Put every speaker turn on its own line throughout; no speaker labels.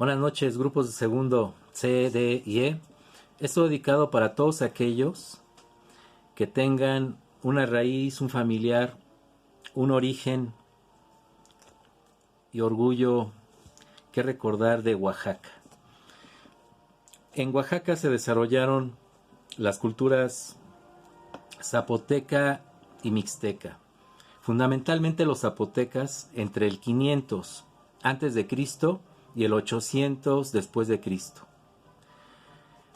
Buenas noches, grupos de segundo C, D y E. Esto dedicado para todos aquellos que tengan una raíz, un familiar, un origen y orgullo que recordar de Oaxaca. En Oaxaca se desarrollaron las culturas zapoteca y mixteca. Fundamentalmente los zapotecas entre el 500 antes de Cristo y el 800 después de Cristo.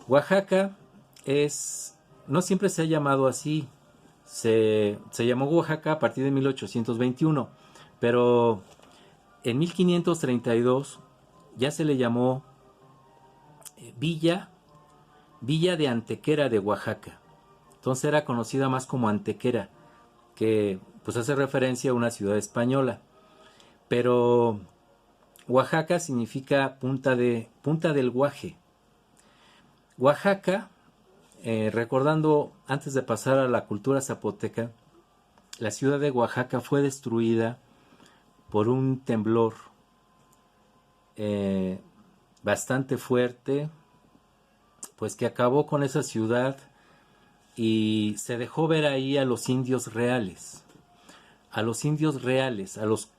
Oaxaca no siempre se ha llamado así, se llamó Oaxaca a partir de 1821, pero en 1532 ya se le llamó Villa de Antequera de Oaxaca. Entonces era conocida más como Antequera, que pues hace referencia a una ciudad española. Pero Oaxaca significa punta del Guaje. Oaxaca, recordando antes de pasar a la cultura zapoteca, la ciudad de Oaxaca fue destruida por un temblor bastante fuerte, pues que acabó con esa ciudad y se dejó ver ahí a los indios reales, a los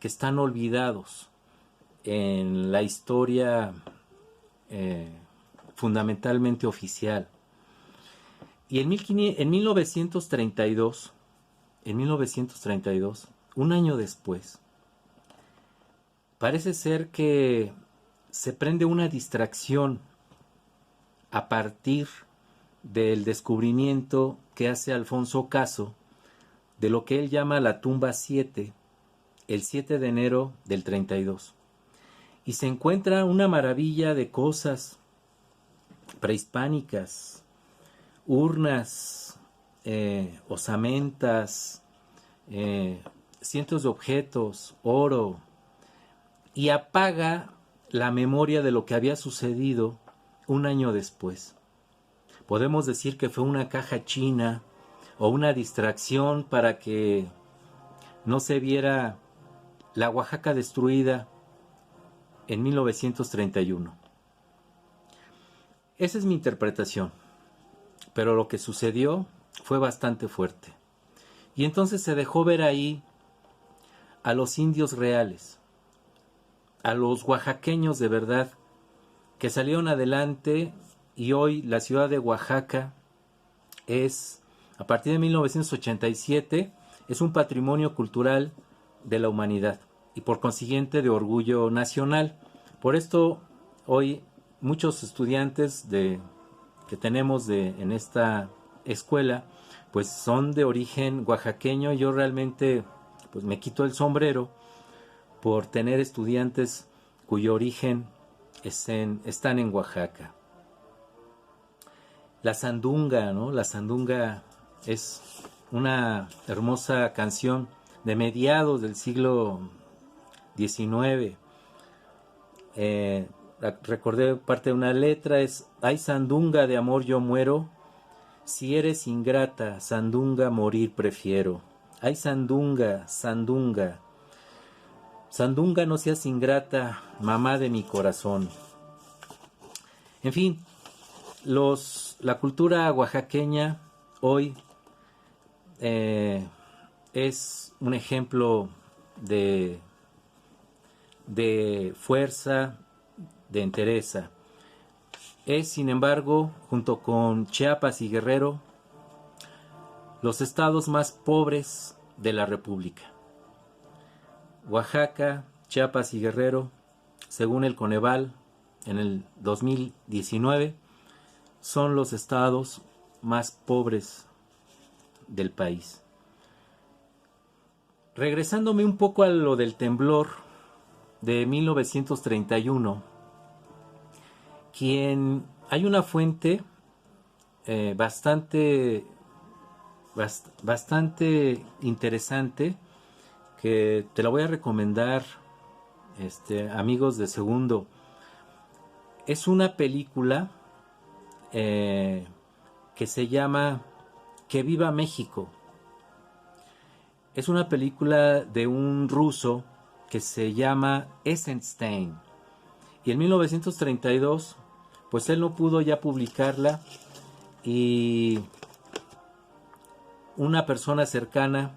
que están olvidados en la historia fundamentalmente oficial. Y en 1932, un año después, parece ser que se prende una distracción a partir del descubrimiento que hace Alfonso Caso de lo que él llama la tumba 7, el 7 de enero del 32. Y se encuentra una maravilla de cosas prehispánicas, urnas, osamentas, cientos de objetos, oro, y apaga la memoria de lo que había sucedido un año después. Podemos decir que fue una caja china o una distracción para que no se viera la Oaxaca destruida en 1931. Esa es mi interpretación, pero lo que sucedió fue bastante fuerte. Y entonces se dejó ver ahí a los indios reales, a los oaxaqueños de verdad, que salieron adelante, y hoy la ciudad de Oaxaca es, a partir de 1987, es un patrimonio cultural de la humanidad y por consiguiente de orgullo nacional. Por esto hoy muchos estudiantes que tenemos en esta escuela pues son de origen oaxaqueño. Yo realmente pues me quito el sombrero por tener estudiantes cuyo origen están en Oaxaca. La sandunga, ¿no? La sandunga es una hermosa canción de mediados del siglo XIX. Recordé parte de una letra, ay sandunga de amor yo muero, si eres ingrata, sandunga morir prefiero. Ay sandunga, sandunga, sandunga no seas ingrata, mamá de mi corazón. En fin, la cultura oaxaqueña hoy es un ejemplo de fuerza, de entereza. Es, sin embargo, junto con Chiapas y Guerrero, los estados más pobres de la República. Oaxaca, Chiapas y Guerrero, según el Coneval, en el 2019, son los estados más pobres del país. Regresándome un poco a lo del temblor de 1931, hay una fuente bastante interesante que te la voy a recomendar, amigos de segundo. Es una película que se llama Que viva México. Es una película de un ruso que se llama Eisenstein Y en 1932, pues él no pudo ya publicarla y una persona cercana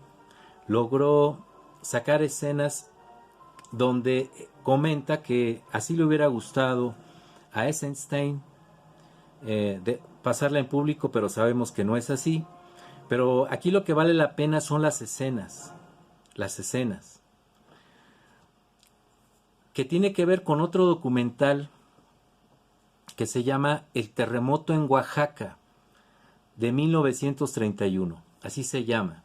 logró sacar escenas donde comenta que así le hubiera gustado a Eisenstein de pasarla en público, pero sabemos que no es así. Pero aquí lo que vale la pena son las escenas, que tiene que ver con otro documental que se llama El terremoto en Oaxaca, de 1931. Así se llama.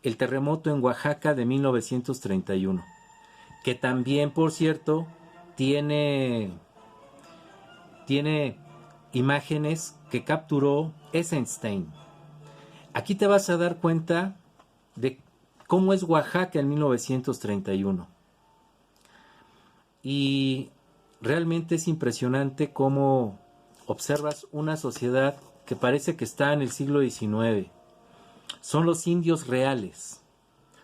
El terremoto en Oaxaca de 1931. Que también, por cierto, tiene imágenes que capturó Eisenstein. Aquí te vas a dar cuenta de cómo es Oaxaca en 1931. Y realmente es impresionante cómo observas una sociedad que parece que está en el siglo XIX. Son los indios reales,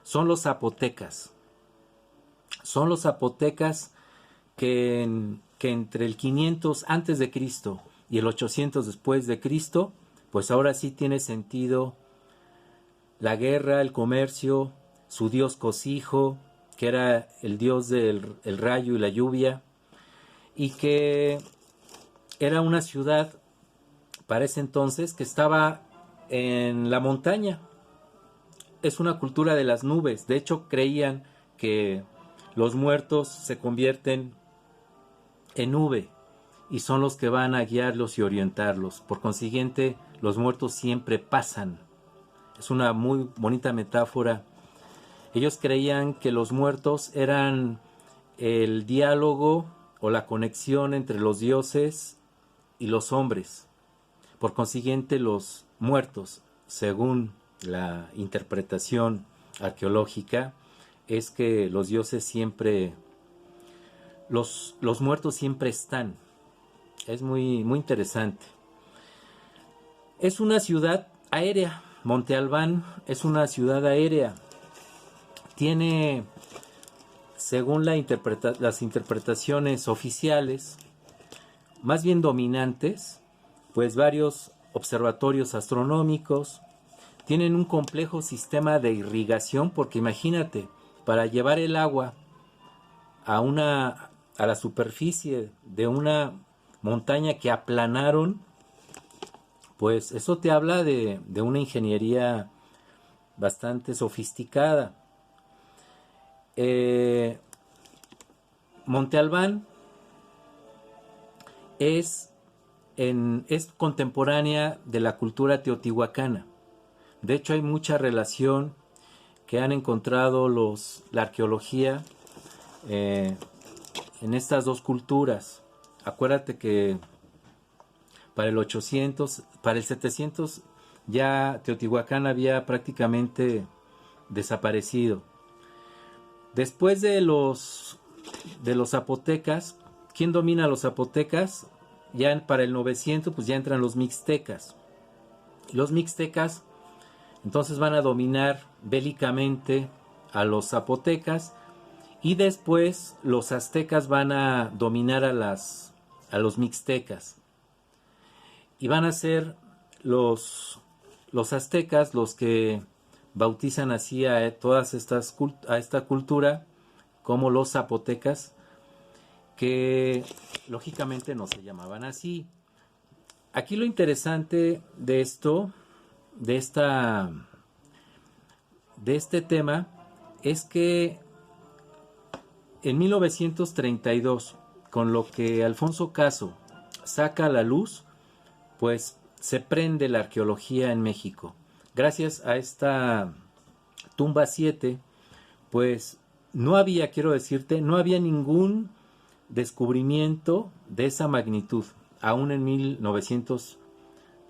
son los zapotecas. Son los zapotecas que entre el 500 antes de Cristo y el 800 después de Cristo, pues ahora sí tiene sentido la guerra, el comercio, su dios Cosijo, que era el dios del el rayo y la lluvia, y que era una ciudad para ese entonces que estaba en la montaña. Es una cultura de las nubes. De hecho, creían que los muertos se convierten en nube y son los que van a guiarlos y orientarlos. Por consiguiente, los muertos siempre pasan. Es una muy bonita metáfora. Ellos creían que los muertos eran el diálogo o la conexión entre los dioses y los hombres. Por consiguiente, los muertos, según la interpretación arqueológica, es que los dioses siempre, los muertos siempre están. Es muy interesante. Es una ciudad aérea. Monte Albán es una ciudad aérea. Tiene, según las interpretaciones oficiales, más bien dominantes, pues varios observatorios astronómicos. Tienen un complejo sistema de irrigación, porque imagínate, para llevar el agua a la superficie de una montaña que aplanaron, pues eso te habla de una ingeniería bastante sofisticada. Monte Albán es contemporánea de la cultura teotihuacana. De hecho, hay mucha relación que han encontrado la arqueología en estas dos culturas. Acuérdate que para el 800, para el 700 ya Teotihuacán había prácticamente desaparecido. Después de los zapotecas, ¿quién domina a los zapotecas? Ya para el 900 pues ya entran los mixtecas. Los mixtecas entonces van a dominar bélicamente a los zapotecas y después los aztecas van a dominar a los mixtecas. Y van a ser los aztecas los que bautizan así a esta cultura como los zapotecas, que lógicamente no se llamaban así. Aquí lo interesante de este tema es que en 1932, con lo que Alfonso Caso saca a la luz, pues se prende la arqueología en México. Gracias a esta tumba 7, pues no había ningún descubrimiento de esa magnitud, aún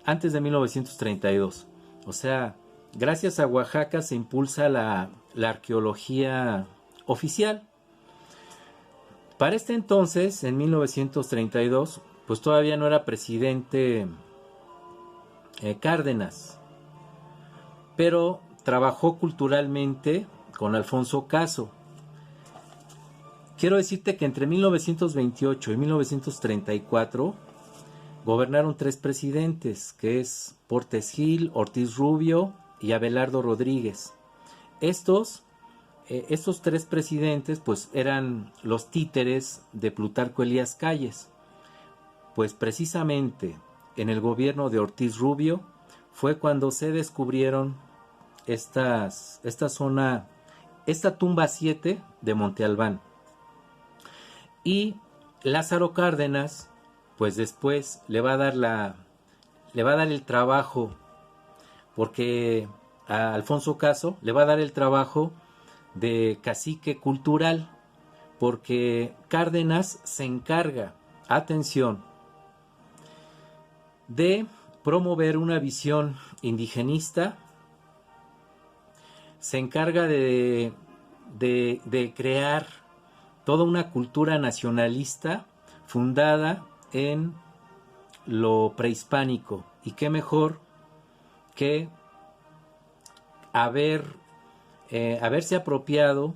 antes de 1932. O sea, gracias a Oaxaca se impulsa la arqueología oficial. Para este entonces, en 1932, pues todavía no era presidente Cárdenas, pero trabajó culturalmente con Alfonso Caso. quiero decirte que entre 1928 y 1934 gobernaron 3 presidentes, que es Portes Gil, Ortiz Rubio y Abelardo Rodríguez. Estos 3 presidentes pues eran los títeres de Plutarco Elías Calles. Pues precisamente en el gobierno de Ortiz Rubio fue cuando se descubrieron esta tumba 7 de Monte Albán. Y Lázaro Cárdenas, pues después le va a dar el trabajo, porque a Alfonso Caso le va a dar el trabajo de cacique cultural, porque Cárdenas se encarga, atención, de promover una visión indigenista, se encarga de crear toda una cultura nacionalista fundada en lo prehispánico. Y qué mejor que haberse apropiado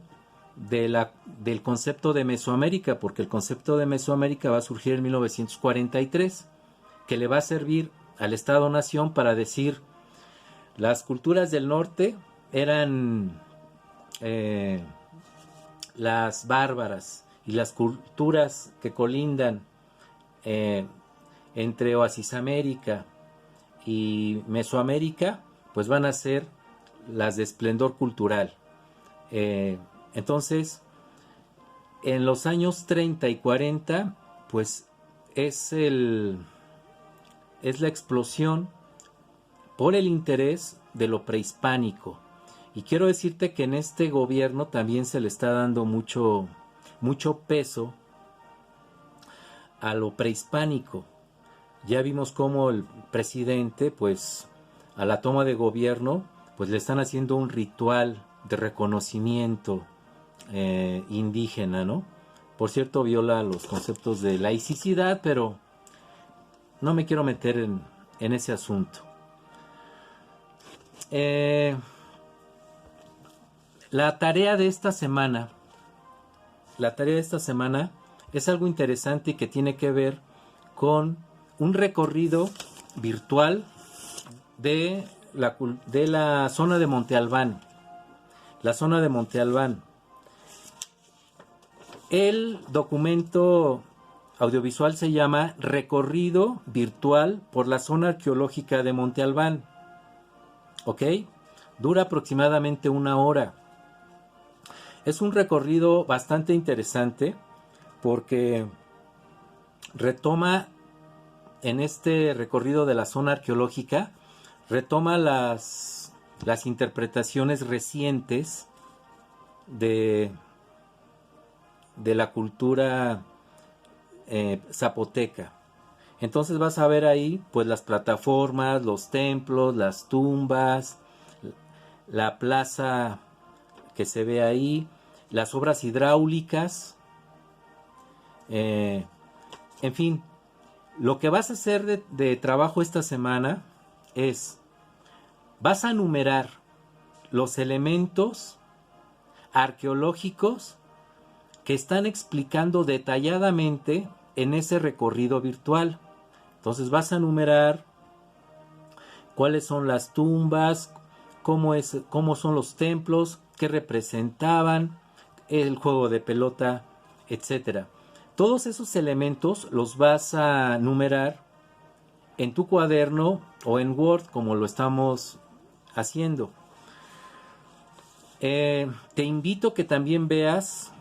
del concepto de Mesoamérica, porque el concepto de Mesoamérica va a surgir en 1943, que le va a servir al Estado-Nación para decir: las culturas del norte eran las bárbaras, y las culturas que colindan entre Oasis América y Mesoamérica pues van a ser las de esplendor cultural. Entonces, en los años 30 y 40 pues es la explosión por el interés de lo prehispánico. Y quiero decirte que en este gobierno también se le está dando mucho peso a lo prehispánico. Ya vimos cómo el presidente, pues, a la toma de gobierno, pues le están haciendo un ritual de reconocimiento indígena, ¿no? Por cierto, viola los conceptos de laicidad, pero no me quiero meter en ese asunto. La tarea de esta semana es algo interesante y que tiene que ver con un recorrido virtual de la zona de Monte Albán. La zona de Monte Albán. El documento audiovisual se llama Recorrido Virtual por la Zona Arqueológica de Monte Albán. ¿Ok? Dura aproximadamente 1 hora. Es un recorrido bastante interesante porque retoma, en este recorrido de la zona arqueológica, retoma las interpretaciones recientes de la cultura zapoteca. Entonces vas a ver ahí pues las plataformas, los templos, las tumbas, la plaza que se ve ahí, las obras hidráulicas, en fin. Lo que vas a hacer de trabajo esta semana es: vas a numerar los elementos arqueológicos que están explicando detalladamente en ese recorrido virtual. Entonces vas a numerar cuáles son las tumbas, cómo son los templos, qué representaban, el juego de pelota, etcétera. Todos esos elementos los vas a numerar en tu cuaderno o en Word, como lo estamos haciendo. Te invito a que también veas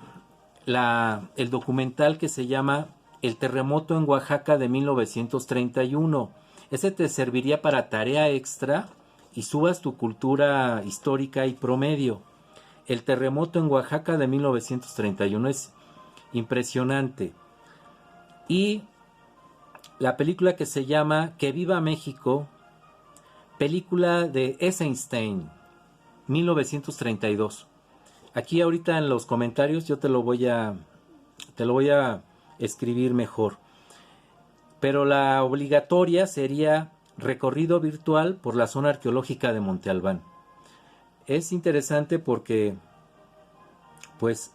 el documental que se llama El terremoto en Oaxaca de 1931. Ese te serviría para tarea extra y subas tu cultura histórica y promedio. El terremoto en Oaxaca de 1931 es impresionante. Y la película que se llama Que Viva México, película de Eisenstein, 1932. Aquí ahorita en los comentarios yo te lo voy a escribir mejor. Pero la obligatoria sería recorrido virtual por la zona arqueológica de Monte Albán. Es interesante porque pues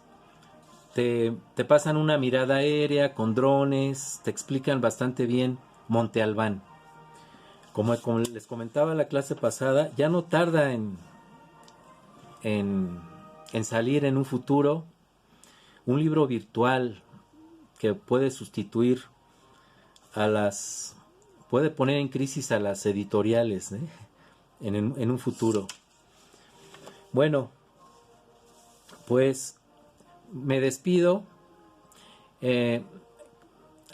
te pasan una mirada aérea con drones, te explican bastante bien Monte Albán. Como les comentaba la clase pasada, ya no tarda en, en salir en un futuro un libro virtual que puede sustituir a las... puede poner en crisis a las editoriales, ¿eh? en un futuro. Bueno, pues me despido. Eh,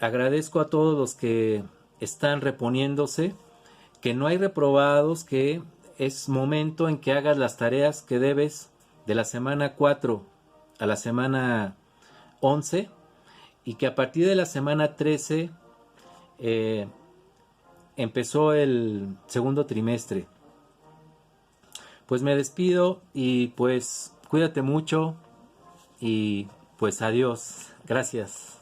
Agradezco a todos los que están reponiéndose, que no hay reprobados, que es momento en que hagas las tareas que debes de la semana 4 a la semana 11 y que a partir de la semana 13 empezó el segundo trimestre. Pues me despido y pues cuídate mucho y pues adiós. Gracias.